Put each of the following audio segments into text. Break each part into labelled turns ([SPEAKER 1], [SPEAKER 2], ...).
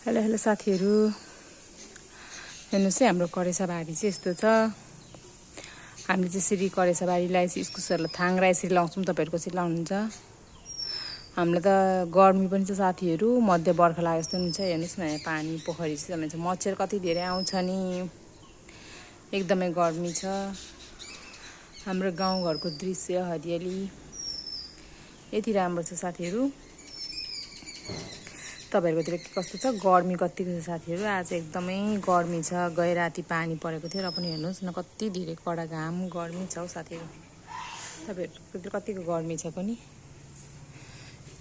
[SPEAKER 1] Hello hello साथीहरू, हेर्नुहोस् है हाम्रो करेसाबारी चाहिँ यस्तो छ। हामीले चाहिँ यसरी करेसाबारीलाई इस्कुसहरूलाई थाङ्ग्रा यसरी लाउँछौँ। तपाईँहरूको चाहिँ लाउनुहुन्छ। हामीलाई त गर्मी पनि छ साथीहरू, मध्य बर्खा लाग्यो जस्तो पनि छ। हेर्नुहोस् न, यहाँ पानी पोखरी चाहिँ मच्छर कति धेरै आउँछ नि, एकदमै गर्मी छ। हाम्रो गाउँघरको दृश्य हरियाली यति राम्रो छ साथीहरू। तपाईहरुकोतिर के कस्तो छ, गर्मी कतिको छ साथीहरू। आज एकदमै गर्मी छ। गए राति पानी परेको थियो र पनि हेर्नुहोस् न कति धेरै कडा घाम गर्मी छ हौ साथीहरू। तपाईहरुकोतिर कतिको गर्मी छ पनि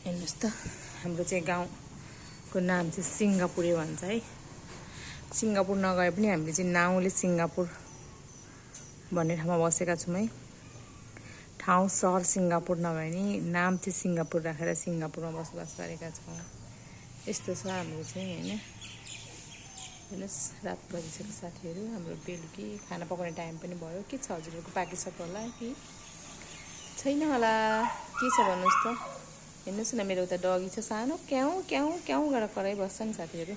[SPEAKER 1] हेर्नुहोस् त। हाम्रो चाहिँ गाउँको नाम चाहिँ सिङ्गापुरे भन्छ है। सिङ्गापुर नगए पनि हामीले चाहिँ नाउँले सिङ्गापुर भन्ने ठाउँमा बसेका छौँ है। ठाउँ सहर सिङ्गापुर नभए नि नाम चाहिँ सिङ्गापुर राखेर सिङ्गापुरमा बसोबास गरेका छौँ। यस्तो छ हाम्रो चाहिँ हैन। हेर्नुहोस् रात परिसक्यो साथीहरू। हाम्रो बेलुकी खाना पकाउने टाइम पनि भयो। के छ हजुरहरूको, पाकिसक्यो होला कि छैन होला, के छ भन्नुहोस् त। हेर्नुहोस् न, मेरो उता डगी छ सानो, क्याउ क्याउ क्याउ गरेर कराइबस्छ नि साथीहरू।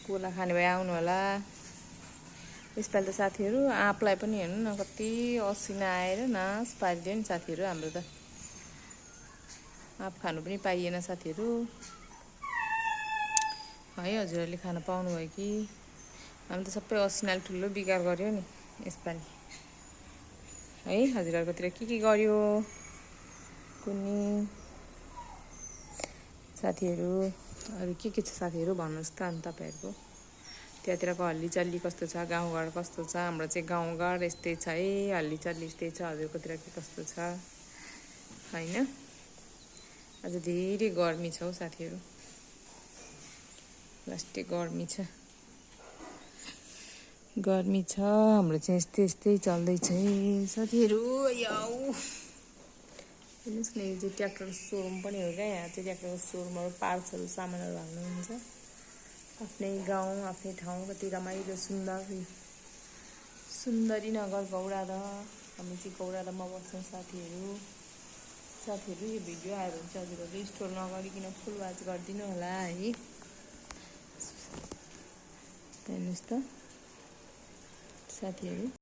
[SPEAKER 1] कोला खाने भए आउनु होला। यसपालि त साथीहरू आँपलाई पनि हेर्नु न कति असिना आएर नाश पारिदियो नि साथीहरू। हाम्रो त आँप खानु पनि पाइएन साथीहरू है। हजुरहरूले खान पाउनुभयो कि? हामी त सबै असिनाले ठुलो बिगार गर्यो नि यसपालि है। हजुरहरूकोतिर के गर्यो कुन्नी साथीहरू? अरू के छ साथीहरू भन्नुहोस् त। अनि तपाईँहरूको त्यहाँतिरको हल्लीचल्ली कस्तो छ, गाउँघर कस्तो छ? हाम्रो चाहिँ गाउँघर यस्तै छ है, हल्लीचल्ली यस्तै छ। हजुरकोतिर के कस्तो छ हैन? आज धेरै गर्मी छ हौ साथीहरू, लास्टै गर्मी छ, गर्मी छ। हाम्रो चाहिँ यस्तै चल्दैछ है साथीहरू। याउ हेर्नुहोस् न, यो चाहिँ ट्र्याक्टरको सोरुम पनि हो क्या। यहाँ चाहिँ ट्र्याक्टरको सोरुमहरू पार्ट्सहरू सामानहरू हाल्नुहुन्छ। आफ्नै गाउँ आफ्नै ठाउँ कति रमाइलो सुन्दरी नगर गौरादह। हामी चाहिँ गौरादहमा बस्छौँ साथीहरू। साथीहरू यो भिडियो आयो भने चाहिँ हजुरहरूले स्टोर नगरिकन फुल वाच गरिदिनु होला है। हेर्नुहोस् त साथीहरू।